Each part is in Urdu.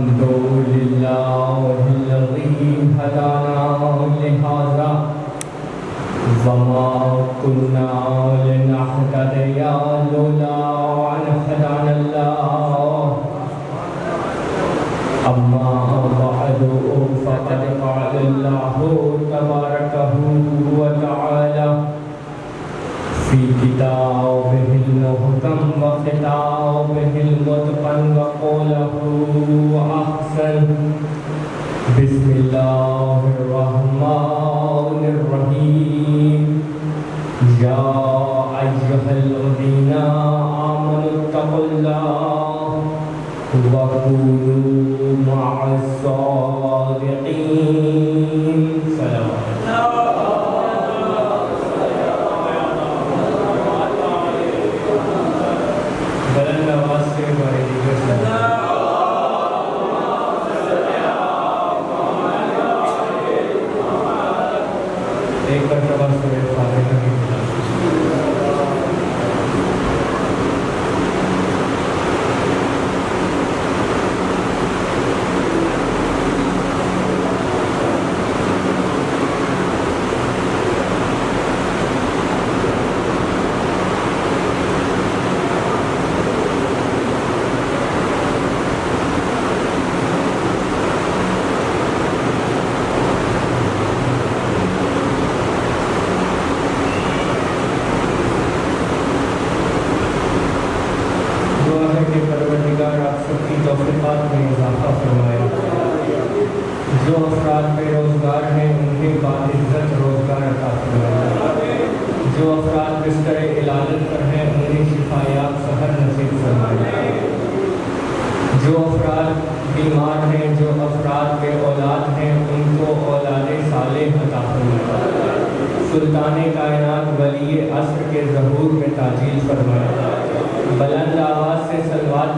الحمد لله الذي هدانا لهذا وما كنا لنهتدي لولا أن هدانا الله أما بعد فقد قال الله تبارك وتعالى في كتابه المحكم وخطابه المتقن وقوله أحسن بسم الله الرحمن الرحيم يا أيها الذين آمنوا اتقوا الله وكونوا مع الصادقين صلوات بلند آواز سے ہمارے دیگر ایک مرتبہ سورہ فاتحہ کی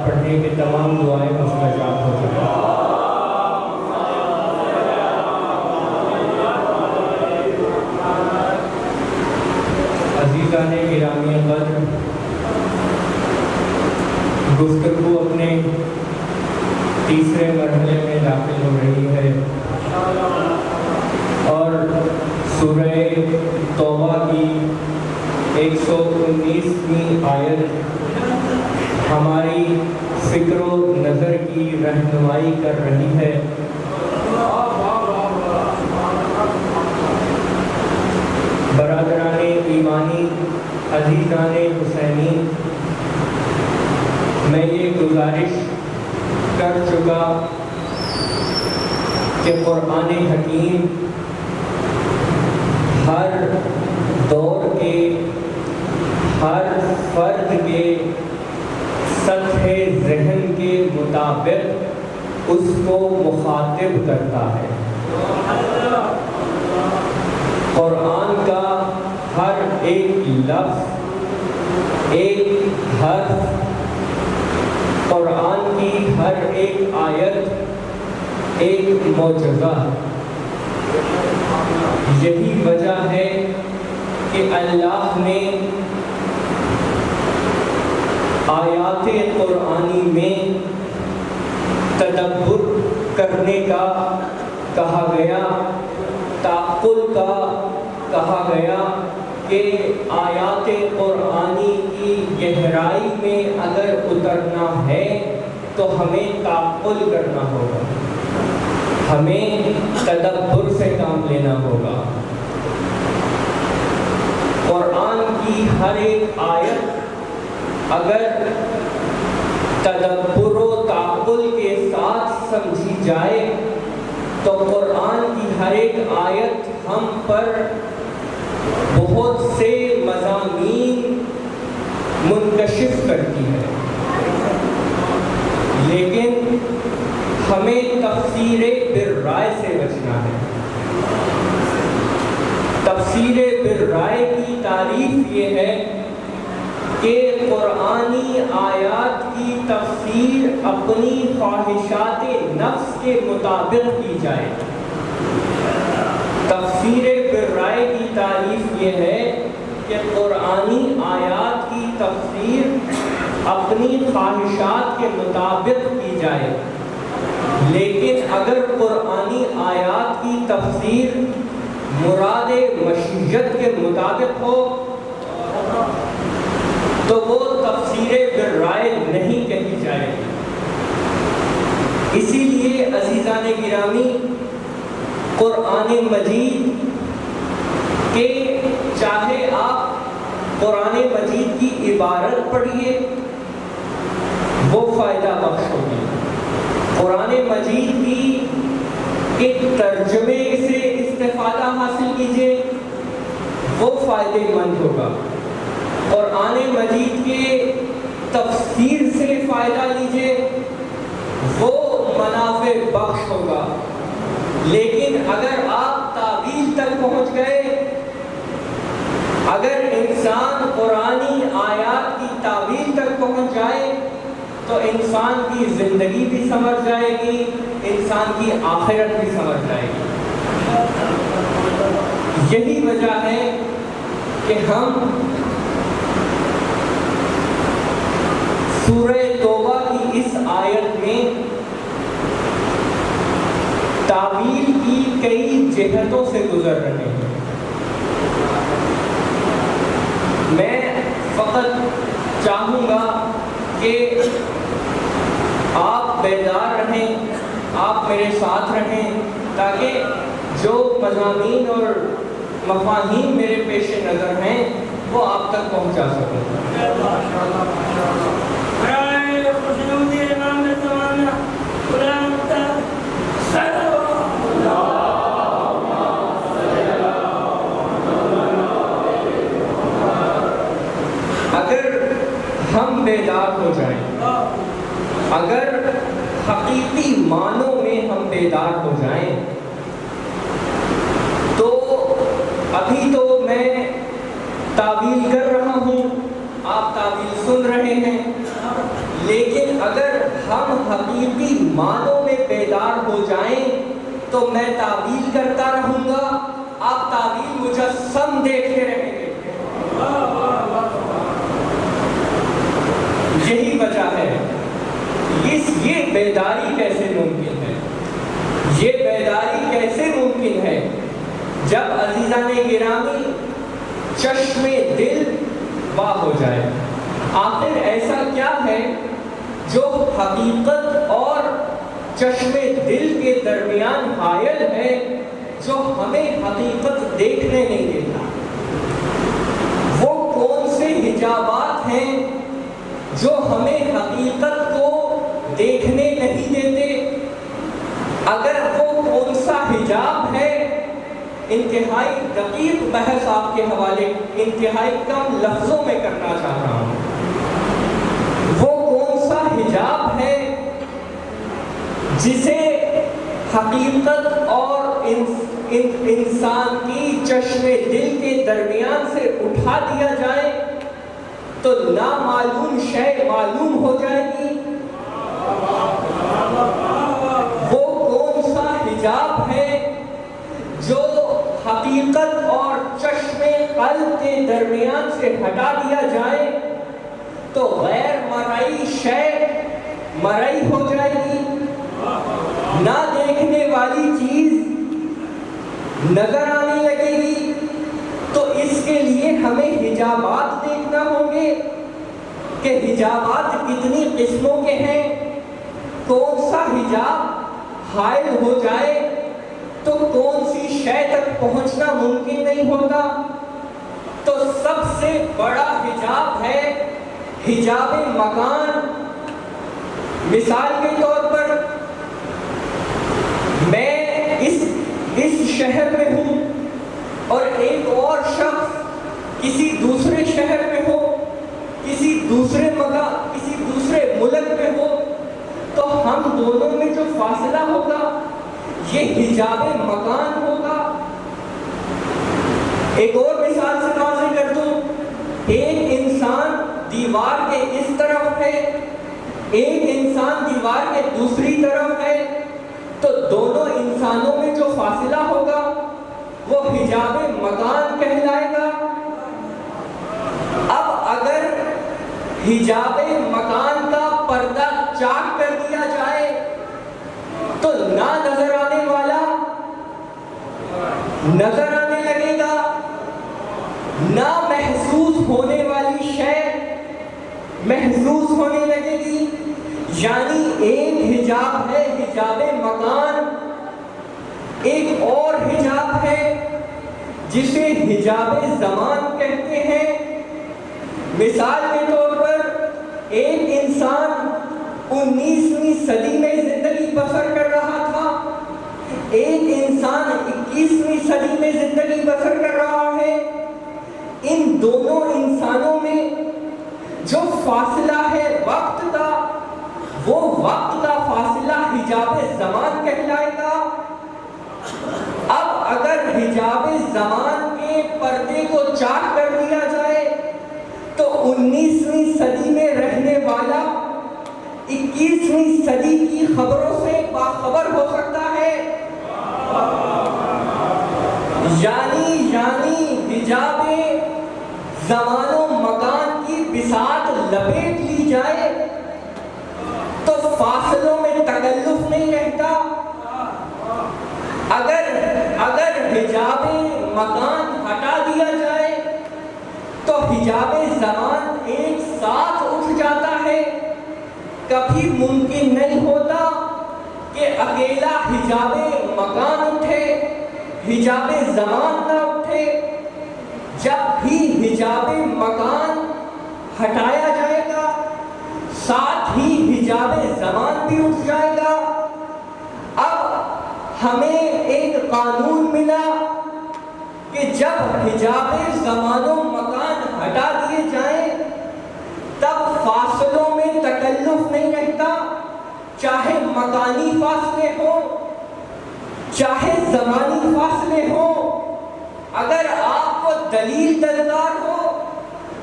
پڑھنے کے تمام دعائیں مستجاب ہو جائیں۔ عزیزان گرامی قدر، گفتگو اپنے تیسرے مرحلے میں داخل ہو رہی ہے اور سورہ توبہ کی 119ویں آیت ہماری فکر و نظر کی رہنمائی کر رہی ہے۔ برادران ایمانی، عزیزان حسینی، میں یہ گزارش کر چکا کہ قرآن حکیم ہر دور کے ہر فرد کے سطح ذہن کے مطابق اس کو مخاطب کرتا ہے۔ قرآن کا ہر ایک لفظ، ایک حرف، قرآن کی ہر ایک آیت ایک معجزہ ہے۔ یہی وجہ ہے کہ اللہ نے آیات قرآنی میں تدبر کرنے کا کہا گیا، تعقل کا کہا گیا کہ آیات قرآنی کی گہرائی میں اگر اترنا ہے تو ہمیں تعقل کرنا ہوگا، ہمیں تدبر سے کام لینا ہوگا۔ قرآن کی ہر ایک آیت اگر تدبر و تعقل کے ساتھ سمجھی جائے تو قرآن کی ہر ایک آیت ہم پر بہت سے مضامین منکشف کرتی ہے، لیکن ہمیں تفسیر بالرائے سے بچنا ہے۔ تفسیر بالرائے کی تعریف یہ ہے کہ قرآنی آیات کی تفسیر اپنی خواہشات نفس کے مطابق کی جائے۔ تفسیر بالرائے کی تعریف یہ ہے کہ قرآنی آیات کی تفسیر اپنی خواہشات کے مطابق کی جائے، اگر قرآنی آیات کی تفسیر مراد مشیت کے مطابق ہو تو وہ تفسیر بالرائے نہیں کہی جائے گی۔ اسی لیے عزیزان گرامی، قرآن مجید کہ چاہے آپ قرآن مجید کی عبارت پڑھیے وہ فائدہ بخش ہوگی، قرآن مجید کی ایک ترجمے سے استفادہ حاصل کیجیے وہ فائدے مند ہوگا، قرآن مجید کے تفسیر سے فائدہ لیجیے وہ منافع بخش ہوگا۔ لیکن اگر آپ تعویل تک پہنچ گئے، اگر انسان قرآنی آیات کی تعویل تک پہنچ جائے تو انسان کی زندگی بھی سمجھ جائے گی، انسان کی آخرت بھی سمجھ جائے گی۔ یہی وجہ ہے کہ ہم سورہ توبہ کی اس آیت میں تعویل کی کئی جہتوں سے گزر رہے ہیں۔ میں فقط چاہوں گا کہ آپ بیدار رہیں، آپ میرے ساتھ رہیں تاکہ جو مضامین اور مفاہیم میرے پیش نظر ہیں وہ آپ تک پہنچا سکوں۔ اگر ہم بیدار ہو جائیں، اگر حقیقی معنوں میں ہم بیدار ہو جائیں تو ابھی تو میں تعویل کر رہا ہوں، آپ تعویل سن رہے ہیں، لیکن اگر ہم حقیقی معنوں میں بیدار ہو جائیں تو میں تعویل کرتا رہوں گا، آپ تعویل مجسم دیکھتے رہیں گے۔ یہی وجہ ہے یہ بیداری کیسے ممکن ہے، یہ بیداری کیسے ممکن ہے جب عزیزان گرامی چشم دل واہ ہو جائے۔ آخر ایسا کیا ہے جو حقیقت اور چشم دل کے درمیان حائل ہے جو ہمیں حقیقت دیکھنے نہیں دیتا؟ وہ کون سے حجابات ہیں جو ہمیں حقیقت کو دیکھنے نہیں دیتے؟ اگر وہ کون سا حجاب ہے، انتہائی دقیق بحث آپ کے حوالے انتہائی کم لفظوں میں کرنا چاہ رہا ہوں، وہ کون سا حجاب ہے جسے حقیقت اور انسان کی چشم دل کے درمیان سے اٹھا دیا جائے تو نامعلوم شے معلوم ہو جائے گی؟ وہ کون سا حجاب ہے جو حقیقت اور چشم قلب کے درمیان سے ہٹا دیا جائے تو غیر مرئی شے مرئی ہو جائے گی؟ نہ دیکھنے والی چیز نظر آنے لگے گی؟ تو اس کے لیے ہمیں حجابات دیکھنا ہوں گے کہ حجابات کتنی قسموں کے ہیں، کون سا حجاب حائل ہو جائے تو کون سی شے تک پہنچنا ممکن نہیں ہوتا۔ تو سب سے بڑا حجاب ہے حجاب مکان۔ مثال کے طور پر میں اس شہر میں ہوں اور ایک اور شخص کسی دوسرے شہر میں ہو، کسی دوسرے ملک میں ہو، تو ہم دونوں میں جو فاصلہ ہوگا یہ حجاب مکان ہوگا۔ ایک اور مثال سے واضح کر دوں، ایک انسان دیوار کے اس طرف ہے، ایک انسان دیوار کے دوسری طرف ہے، تو دونوں انسانوں میں جو فاصلہ ہوگا وہ حجاب مکان کہلائے گا۔ اب اگر حجاب مکان کا پردہ چاک کر دیا جائے تو نہ نظر آنے لگے گا، نہ محسوس ہونے والی شے محسوس ہونے لگے گی. یعنی ایک حجاب ہے حجاب مکان، ایک اور حجاب ہے جسے حجاب زمان کہتے ہیں. مثال کے طور پر ایک انسان 19ویں صدی میں زندگی بسر کر رہا تھا، ایک انسان 21ویں صدی میں زندگی بسر کر رہا ہے. ان دونوں انسانوں میں جو فاصلہ ہے وقت کا، وہ وقت کا فاصلہ حجاب زمان کہلائے گا. اب اگر حجاب زمان کے پردے کو چاک کر دیا جائے تو 19ویں صدی میں رہنے والا 21ویں صدی کی خبروں سے باخبر ہو سکتا ہے. یعنی حجاب زمان و مکان کی بساط لپیٹ لی جائے تو فاصلوں میں تکلف نہیں رہتا. اگر حجاب مکان ہٹا دیا جائے تو حجاب زمان ایک ساتھ اٹھ جاتا ہے. کبھی ممکن نہیں ہوتا کہ اکیلا حجاب مکان اٹھے، حجاب زمان نہ اٹھے. جب بھی حجاب مکان ہٹایا جائے گا ساتھ ہی حجاب زمان بھی اٹھ جائے گا. اب ہمیں ایک قانون ملا کہ جب حجاب زمان و مکان ہٹا دیے جائیں تب فاصلوں میں تکلف نہیں رہتا، چاہے مکانی فاصلے ہوں چاہے زمانی فاصلے ہوں. اگر آپ کو دلیل درکار ہو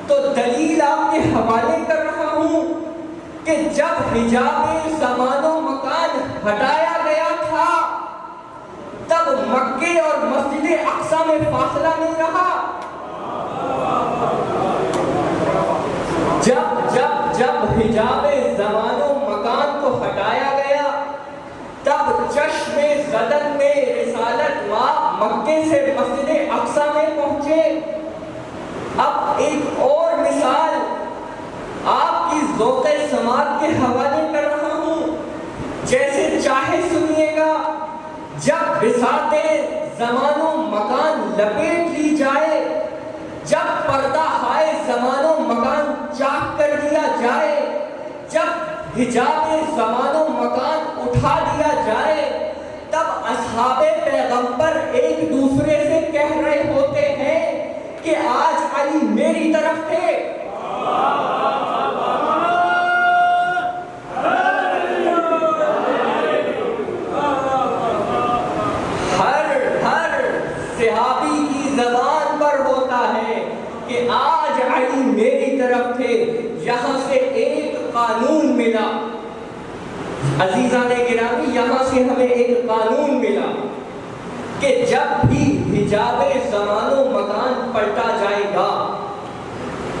تو دلیل آپ کے حوالے کر رہا ہوں کہ جب حجاب زمان و مکان ہٹایا گیا تھا تب مکے اور مسجد اقصی میں فاصلہ نہیں رہا. جب حجاب زمان و مکان کو ہٹایا گیا تب چشم زدن میں رسالت ماں مکے سے مسجد اقصی میں پہنچے. اب ایک اور مثال آپ کی ذوق سماعت کے حوالے کر رہا ہوں، جیسے چاہے سنیے گا. جب بساط زمان و مکان لپیٹ لی جائے، جب پردہ ہائے زمان و مکان چاک کر دیا جائے، جب حجاب زمان و مکان اٹھا دیا جائے، تب اصحاب پیغمبر ایک دوسرے سے کہہ رہے ہوتے ہیں کہ آج علی میری طرف تھے. ہر صحابی کی زبان پر ہوتا ہے کہ آج علی میری طرف تھے. یہاں سے ایک قانون ملا عزیزان گرامی، یہاں سے ہمیں ایک قانون ملا کہ جب بھی حجاب زمان و مکان پلٹا جائے گا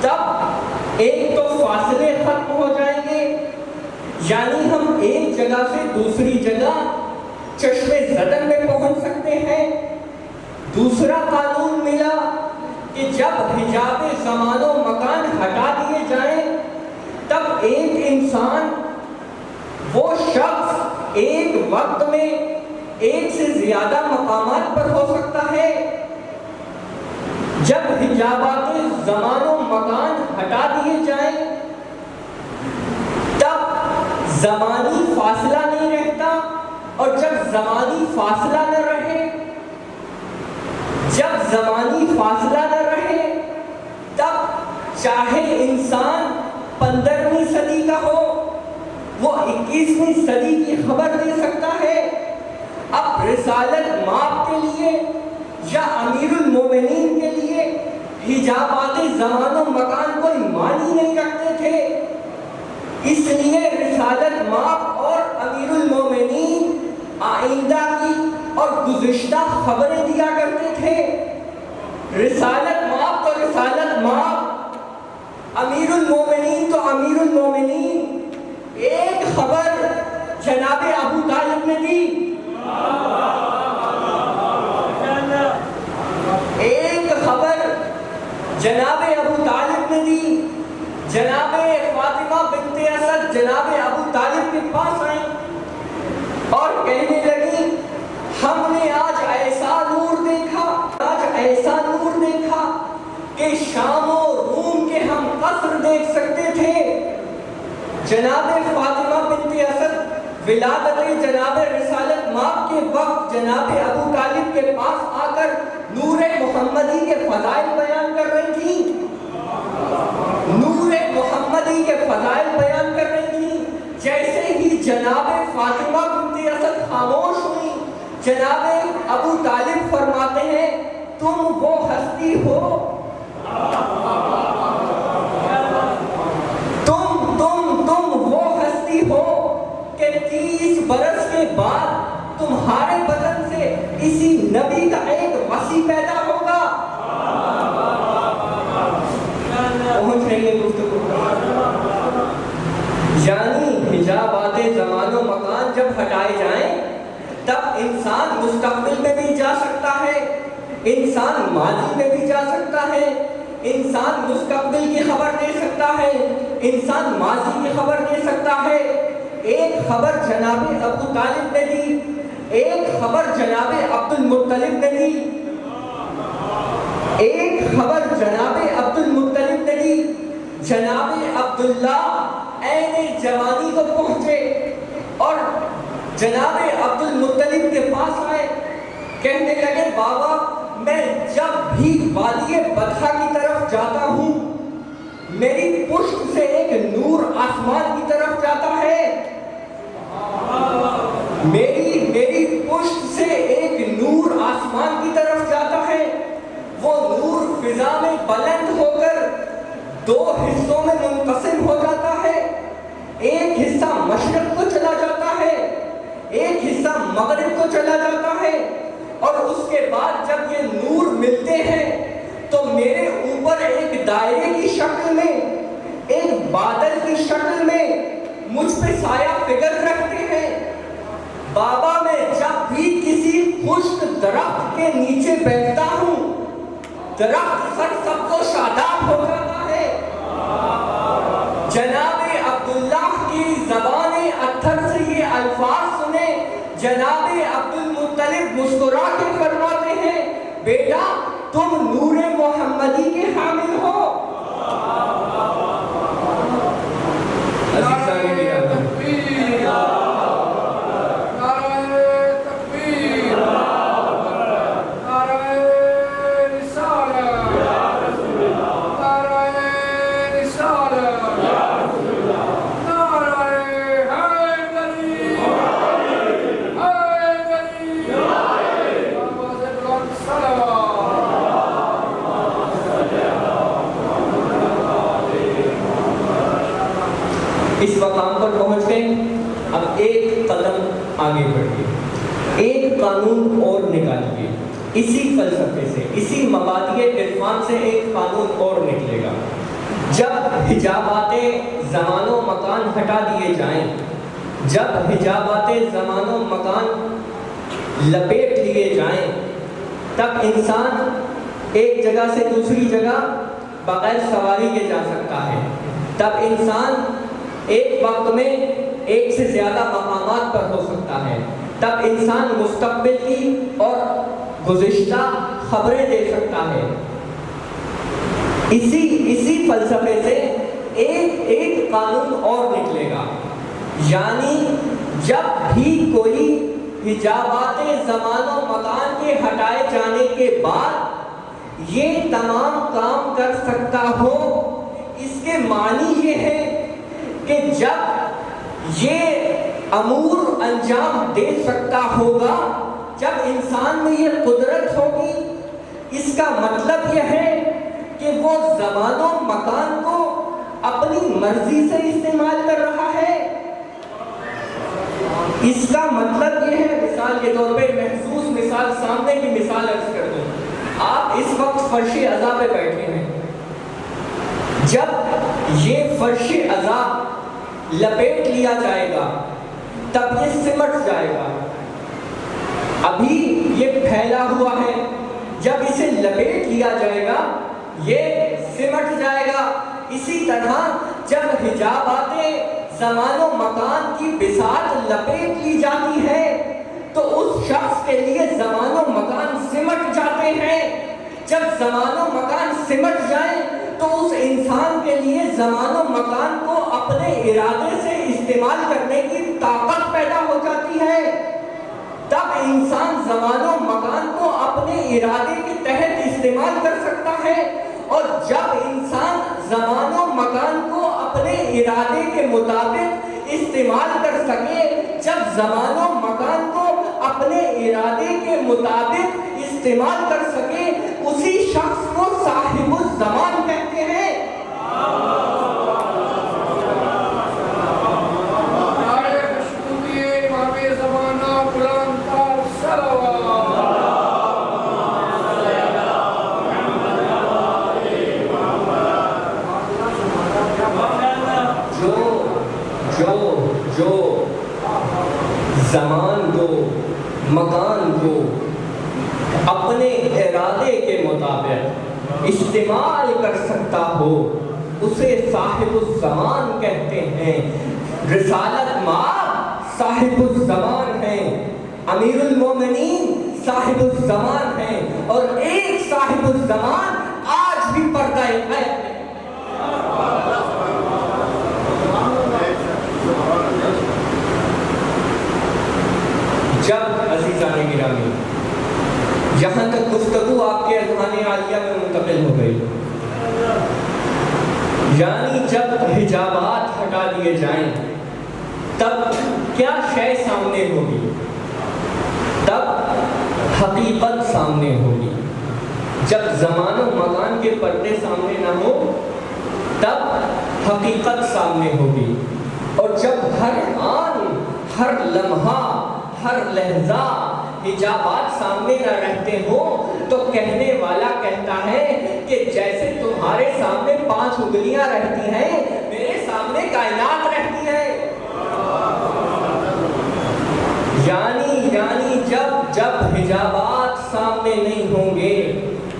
تب ایک تو فاصلے ختم ہو جائیں گے، یعنی ہم ایک جگہ سے دوسری جگہ چشم زدن میں پہنچ سکتے ہیں. دوسرا قانون ملا کہ جب حجاب زمان و مکان ہٹا دیے جائیں تب ایک انسان، وہ شخص ایک وقت میں ایک سے زیادہ مقامات پر ہو سکتا ہے. جب حجابات زمان و مکان ہٹا دیے جائیں تب زمانی فاصلہ نہیں رہتا، اور جب زمانی فاصلہ نہ رہے تب چاہے انسان 15ویں صدی کا ہو وہ 21ویں صدی کی خبر دے سکتا ہے. اب رسالت ماپ کے لیے یا امیر المومنین کے لیے حجابات زمان و مکان کوئی معنی نہیں رکھتے تھے، اس لیے رسالت ماپ اور امیر المومنین آئندہ کی اور گزشتہ خبریں دیا کرتے تھے. رسالت ماپ تو رسالت ماپ، امیر المومنین تو امیر المومنین. ایک خبر جناب ابو طالب نے دی، جناب ابو طالب نے دی. جناب فاطمہ بنت اسد جناب ابو طالب کے پاس آئیں اور کہنے لگی ہم نے آج ایسا نور دیکھا کہ شام و روم کے ہم قصر دیکھ سکتے تھے. جناب فاطمہ بنت اسد ولادت جناب رسالت ماں کے وقت جناب ابو طالب کے پاس آ کر نور محمدی کے فضائل بیان کر رہی تھی. نور محمدی کے فضائل بیان کر رہی تھی. جیسے ہی جناب فاطمہ بنت اسد خاموش ہوئی, جناب ابو طالب فرماتے ہیں تم وہ ہستی ہو, تم وہ ہستی ہو کہ 30 برس کے بعد تمہارے بدن سے اسی نبی کا ایک وصی پیدا ہوگا. پہنچ رہی ہے گفتگو. یعنی حجابات زمان و مکان جب ہٹائے جائیں تب انسان مستقبل میں بھی جا سکتا ہے, انسان ماضی میں بھی جا سکتا ہے, انسان مستقبل کی خبر دے سکتا ہے, انسان ماضی کی خبر دے سکتا ہے. ایک خبر جناب ابو طالب نے دی, ایک خبر جناب عبد المطلب نے دی, ایک خبر جناب عبد المطلب نے دی. جناب عبداللہ عین جوانی کو پہنچے اور جناب عبد المطلب کے پاس آئے, کہنے لگے بابا میں جب بھی وادی بدخا کی طرف جاتا ہوں میری پشت سے ایک نور آسمان کی طرف جاتا ہے, میری پشت سے ایک نور آسمان کی طرف جاتا ہے. وہ نور فضا میں بلند ہو کر 2 حصوں میں منقسم ہو جاتا ہے. ایک حصہ مشرق کو چلا جاتا ہے, ایک حصہ مغرب کو چلا جاتا ہے, اور اس کے بعد جب یہ نور ملتے ہیں تو میرے اوپر ایک دائرے کی شکل میں, ایک بادل کی شکل میں مجھ پہ سایہ فکر رکھتے ہیں. بابا میں جب بھی کسی خشک درخت کے نیچے بیٹھتا ہوں درخت سب کو شاداب ہو جاتا ہے. جناب عبداللہ کی زبان اتھر سے یہ الفاظ سنے, جناب عبد المطلب مسکرا کے فرماتے ہیں بیٹا تم نور محمدی کے حامل ہو. اس مقام پر پہنچ گئے. اب ایک قدم آگے بڑھیے, ایک قانون اور نکالیے. اسی فلسفے سے, اسی مبادئ عرفان سے ایک قانون اور نکلے گا. جب حجابات زمان و مکان ہٹا دیے جائیں, جب حجابات زمان و مکان لپیٹ لیے جائیں تب انسان ایک جگہ سے دوسری جگہ بغیر سواری کے جا سکتا ہے. تب انسان ایک وقت میں ایک سے زیادہ مقامات پر ہو سکتا ہے. تب انسان مستقبل کی اور گزشتہ خبریں دے سکتا ہے. اسی فلسفے سے ایک قانون اور نکلے گا. یعنی جب بھی کوئی حجابات زمان و مکان کے ہٹائے جانے کے بعد یہ تمام کام کر سکتا ہو, اس کے معنی یہ ہے کہ جب یہ امور انجام دے سکتا ہوگا, جب انسان میں یہ قدرت ہوگی, اس کا مطلب یہ ہے کہ وہ زمان و مکان کو اپنی مرضی سے استعمال کر رہا ہے. اس کا مطلب یہ ہے, مثال کے طور پہ محسوس مثال, سامنے کی مثال عرض کر دوں. آپ اس وقت فرش عزا پہ بیٹھے ہیں, جب یہ فرش عزا لپیٹ لیا جائے گا تب یہ سمٹ جائے گا. ابھی یہ پھیلا ہوا ہے, جب اسے لپیٹ لیا جائے گا یہ سمٹ جائے گا۔ اسی طرح جب حجابات زمان و مکان کی بساط لپیٹ لی جاتی ہے تو اس شخص کے لیے زمان و مکان سمٹ جاتے ہیں۔ جب زمان و مکان سمٹ جائیں تو اس انسان کے لیے زمان و مکان کو اپنے ارادے سے استعمال کرنے کی طاقت پیدا ہو جاتی ہے۔ تب انسان زمان و مکان کو اپنے ارادے کے تحت استعمال کر سکتا ہے، اور جب انسان زمان و مکان کو اپنے ارادے کے مطابق استعمال کر سکے، جب زمان و مکان کو اپنے ارادے کے مطابق استعمال کر سکے، اسی شخص کو صاحب الزمان کہتے ہیں۔ جو زمان کو مکان کو اپنے ارادے کے مطابق استعمال کر سکتا ہو اسے صاحب الزمان کہتے ہیں۔ رسالت مآب صاحب الزمان ہیں، امیر المومنین صاحب الزمان ہیں، اور ایک صاحب الزمان آج بھی پردہ غیب ہے۔ جب عزیزان گرامی یہاں تک گفتگو آپ کے اذہان عالیہ میں منتقل ہو گئی، یعنی جب حجابات ہٹا دیے جائیں تب کیا شے سامنے ہوگی؟ تب حقیقت سامنے ہوگی۔ جب زمان و مکان کے پردے سامنے نہ ہو تب حقیقت سامنے ہوگی، اور جب ہر آن ہر لمحہ ہر لہجہ حجابات سامنے نہ رہتے ہوں تو کہنے والا کہتا ہے کہ جیسے تمہارے سامنے 5 انگلیاں رہتی ہیں میرے سامنے کائنات رہتی ہے۔ یعنی جب حجابات سامنے نہیں ہوں گے،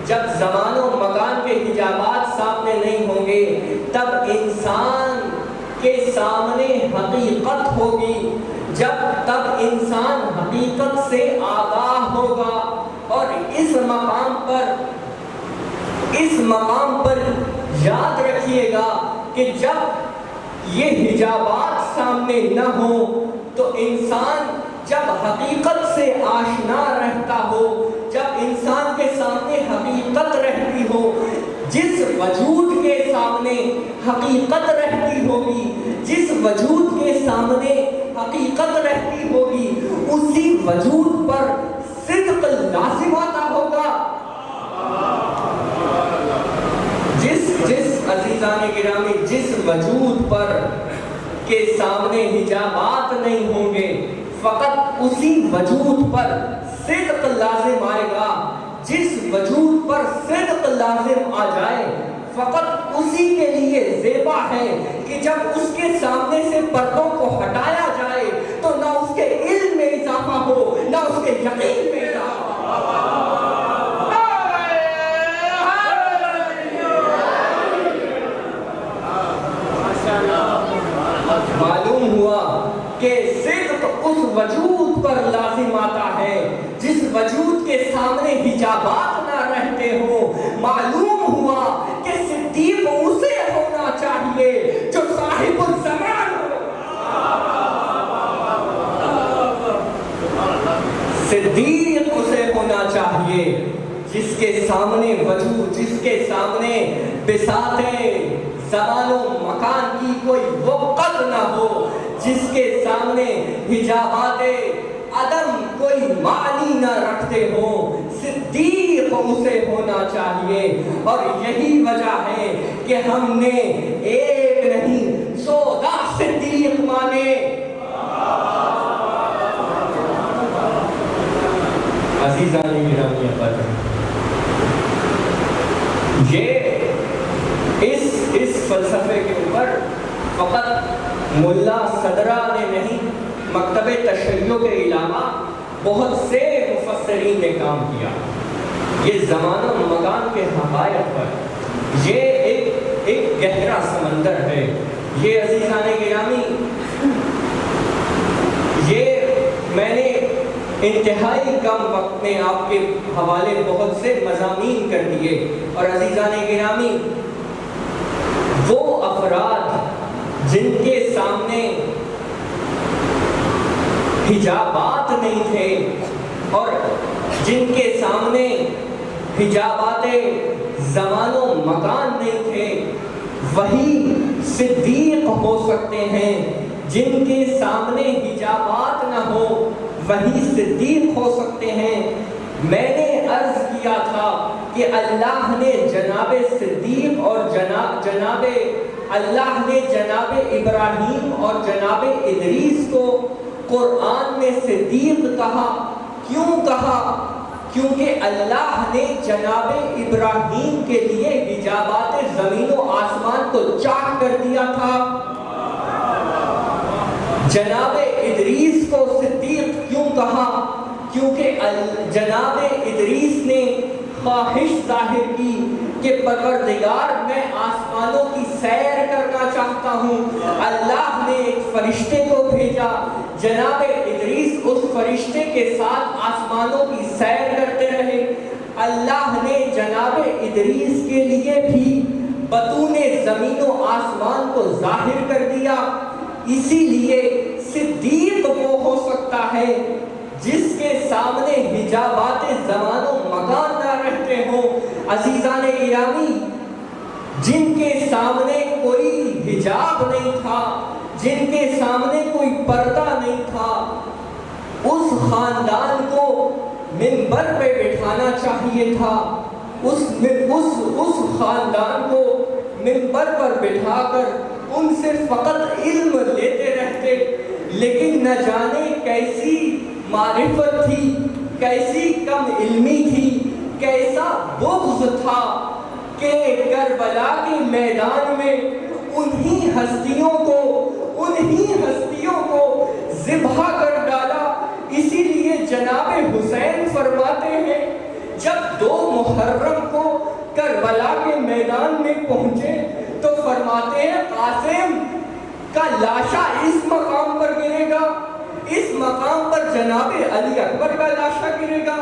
جب زمان و مکان کے حجابات سامنے نہیں ہوں گے، تب انسان کے سامنے حقیقت ہوگی، تب انسان حقیقت سے آگاہ ہوگا، اور اس مقام پر یاد رکھیے گا کہ جب یہ حجابات سامنے نہ ہوں تو انسان جب حقیقت سے آشنا رہتا ہو، جب انسان کے سامنے حقیقت رہتی ہو، جس وجود کے سامنے حقیقت رہتی ہوگی، جس وجود کے سامنے حقیقت رہتی ہوگی، اسی وجود پر صدق لازم آتا ہوگا۔ جس عزیزان گرامی جس وجود پر کے سامنے حجابات نہیں ہوں گے، فقط اسی وجود پر صدق لازم آئے گا۔ جس وجود پر صدق لازم آ جائے فقط اسی کے لیے زیبا ہے کہ جب اس کے سامنے سے پردوں کو ہٹایا جائے تو نہ اس کے علم میں اضافہ ہو نہ اس کے یقین میں اضافہ ہو۔ معلوم ہوا کہ صدق اس وجود پر لازم آتا ہے جس وجود کے سامنے حجابات نہ رہتے ہوں۔ معلوم ہوا کہ صدیق اسے ہونا چاہیے جو صاحب الزمان ہو۔ صدیق اسے ہونا چاہیے جس کے سامنے وجود، جس کے سامنے بساطیں زمان و مکان کی کوئی وقت نہ ہو، جس کے سامنے حجابات عدم کوئی معنی نہ رکھتے ہوں۔ صدیق اسے ہونا چاہیے، اور یہی وجہ ہے کہ ہم نے ایک نہیں 14 صدیق مانے۔ عزیزان گرامی قدر، یہ اس فلسفے کے اوپر فقط ملا صدرہ نے نہیں، مکتب تشیع کے علاوہ بہت سے مفسرین نے کام کیا۔ یہ زمان و مکان کے حقائق پر یہ گہرا سمندر ہے۔ یہ عزیزان گرامی، یہ میں نے انتہائی کم وقت میں آپ کے حوالے بہت سے مضامین کر دیے۔ اور عزیزان گرامی، وہ افراد جن کے سامنے حجابات نہیں تھے اور جن کے سامنے حجابات زمان و مکان نہیں تھے، وہی صدیق ہو سکتے ہیں۔ جن کے سامنے حجابات نہ ہو وہی صدیق ہو سکتے ہیں۔ میں نے عرض کیا تھا کہ اللہ نے جناب صدیق اور اللہ نے جناب ابراہیم اور جناب ادریس کو قرآن میں صدیق کہا۔ کیوں کہا؟ کیونکہ اللہ نے جناب ابراہیم کے لیے حجابات زمین و آسمان کو چاک کر دیا تھا۔ جناب ادریس کو صدیق کیوں کہا؟ کیونکہ جناب ادریس نے خواہش ظاہر کی کہ پروردگار میں آسمانوں کی سیر کرنا چاہتا ہوں۔ اللہ نے ایک فرشتے کو بھیجا، جناب ادریس اس فرشتے کے ساتھ آسمانوں کی سیر کرتے رہے۔ اللہ نے جناب ادریس کے لیے بھی بطون زمین و آسمان کو ظاہر کر دیا۔ اسی لیے صدیق وہ ہو سکتا ہے جس کے سامنے حجابات زمان و مکان نہ رہتے ہوں۔ عزیزان گرامی، جن کے سامنے کوئی حجاب نہیں تھا، جن کے سامنے کوئی پردہ نہیں تھا، اس خاندان کو منبر پہ بٹھانا چاہیے تھا۔ اس خاندان کو منبر پر بٹھا کر ان سے فقط علم لیتے رہتے، لیکن نہ جانے کیسی معرفت تھی، کیسی کم علمی تھی، کیسا بغض تھا کہ کربلا کے میدان میں انہی ہستیوں کو ذبح کر ڈالا۔ اسی لیے جناب حسین فرماتے ہیں، جب 2 محرم کو کربلا کے میدان میں پہنچے تو فرماتے ہیں قاسم کا لاشا اس مقام پر گرے گا، اس مقام پر جناب علی اکبر کا لاشا گرے گا،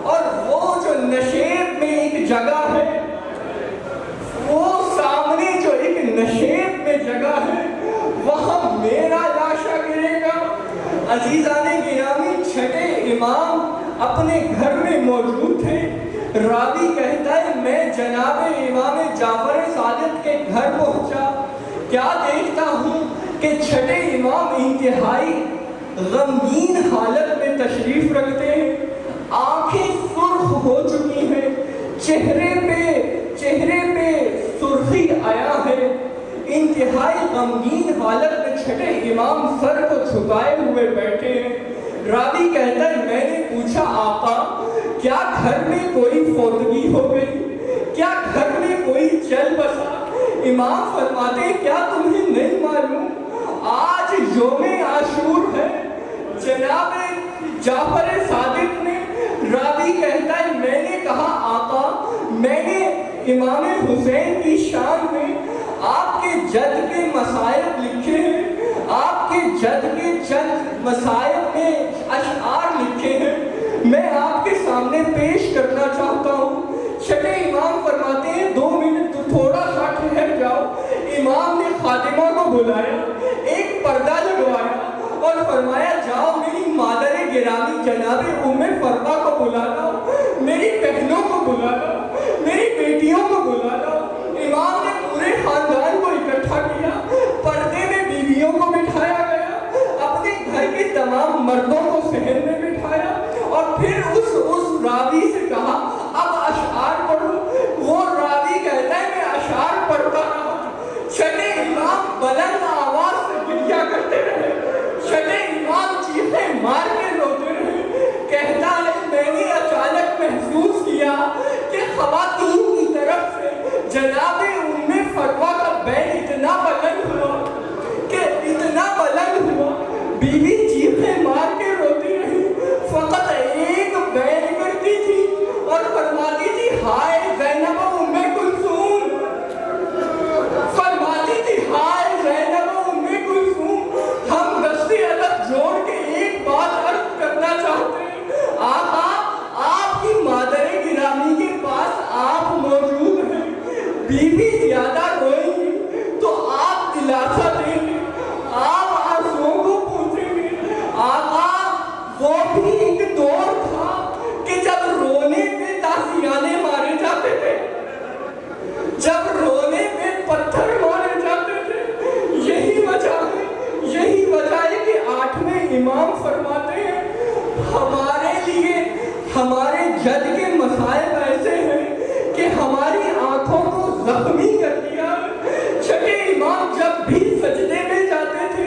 اور وہ جو نشیب میں ایک جگہ ہے، وہ سامنے جو ایک نشیب میں جگہ ہے، وہاں میرا لاشا گرے گا۔ عزیزان گرامی، چھٹے امام اپنے گھر میں موجود تھے۔ راوی کہتا ہے میں جناب امام جعفر صادق کے گھر پہنچا، کیا دیکھتا ہوں کہ چھٹے امام انتہائی غمگین حالت میں تشریف رکھتے ہیں، آنکھیں سرخ ہو چکی ہیں، چہرے پہ سرخی آیا ہے، انتہائی غمگین حالت میں چھٹے امام سر کو جھکائے ہوئے بیٹھے ہیں۔ راوی کہتا ہے میں نے پوچھا آقا کیا گھر میں کوئی فوتگی ہو گئی، کیا گھر میں کوئی چل بسا؟ امام فرماتے ہیں کیا تمہیں نہیں معلوم آج یوم عاشور ہے؟ جناب جعفر صادق نے، راوی کہتا ہے میں نے کہا آقا میں نے امام حسین کی شان میں آپ کے جد کے مصائب لکھے ہیں، آپ کے جد کے چند مصائب میں اشعار لکھے ہیں، میں آپ کے سامنے پیش کرنا چاہتا ہوں۔ چھٹے امام فرماتے ہیں 2 منٹ تو تھوڑا سا ٹھہر جاؤ۔ امام نے خادمہ کو بلایا، ایک پردہ لگوایا اور فرمایا جاؤ میری مادر گرامی جناب ام فرما کو بلا لاؤ، میری بہنوں کو بلا لاؤ، میری بیٹیوں کو بلا لاؤ۔ امام نے پورے خاندان کو اکٹھا کیا، پردے میں بیویوں کو بٹھایا گیا، اپنے گھر کے تمام مردوں کو صحن میں بٹھایا اور پھر اس راوی سے کہا اب اشعار پڑھو۔ وہ راوی کہتا ہے میں اشعار پڑھتا رہا، چھٹے امام بلند آواز سے گریہ کرتے رہے، چھٹے امام چیخیں مار کے روتے رہے۔ کہتا ہے میں نے اچانک محسوس کیا کہ خواتین کی طرف سے جناب ام فرما کا بین اتنا بلند ہوا کہ اتنا بلند ہوا، بیوی چیخیں مار کے روتی رہی، فقط ایک بین کرتی تھی جب رونے پہ پتھر مارے جاتے تھے. یہی وجہ ہے کہ 8ویں امام فرماتے ہیں ہمارے لیے ہمارے جد کے مصائب ایسے ہیں کہ ہماری آنکھوں کو زخمی کر دیا. 6 امام جب بھی سجدے میں جاتے تھے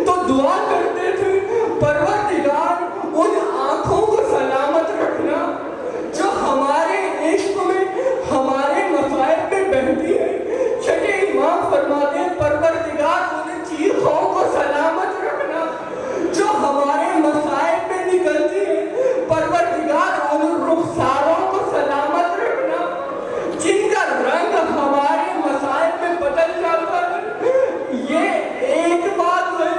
تو دعا کرتے تھے پروردگار ان آنکھوں کو سلامت رکھنا جو ہمارے عشق میں ہمارے مصائب میں بہتی ہے. 6 امام فرماتے ہیں پروردگار ان چیخوں کو سلامت رکھنا جو ہمارے مصائب میں نکلتی ہے. پروردگار ان رخساروں کو سلامت رکھنا جن کا رنگ ہمارے مصائب میں بدل جاتا ہے. یہ ایک بات ہے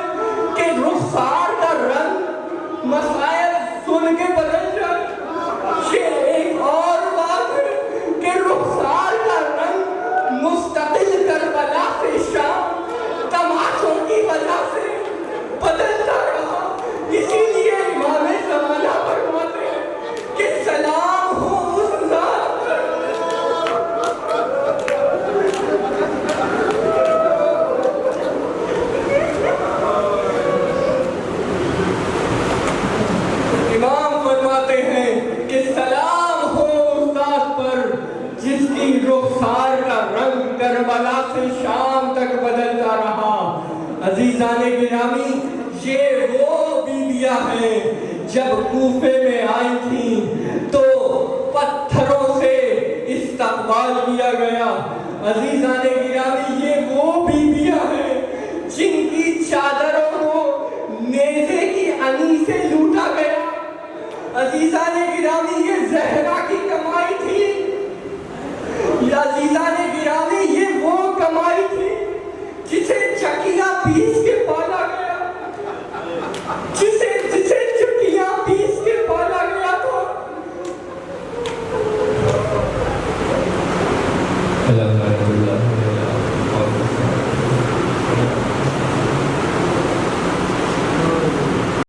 کہ رخسار کا رنگ مصائب سن کے بدل جائے. یہ ایک اور بات ہے کہ رخسار کا رنگ مستقل کربلا سے شام تماشوں کی وجہ سے بدلتا رہا. اسی لیے امام زمانہ فرماتے ہیں کہ سلام ہو اس ذات پر. امام فرماتے ہیں کہ سلام ہو اس ذات پر جس کی رخسار کا رنگ کربلا سے شام تک بدلتا رہا. عزیزان گرامی یہ وہ بیویاں ہیں جب کوفے میں آئی تھیں تو پتھروں سے استقبال کیا گیا. عزیزان گرامی یہ وہ بیویاں ہیں جن کی چادروں کو نیزے کی انی سے لوٹا گیا. عزیزان گرامی یہ زہرا کی کمائی تھی. عزیزان گرامی یہ وہ کمائی تھی جسے چکیا پیس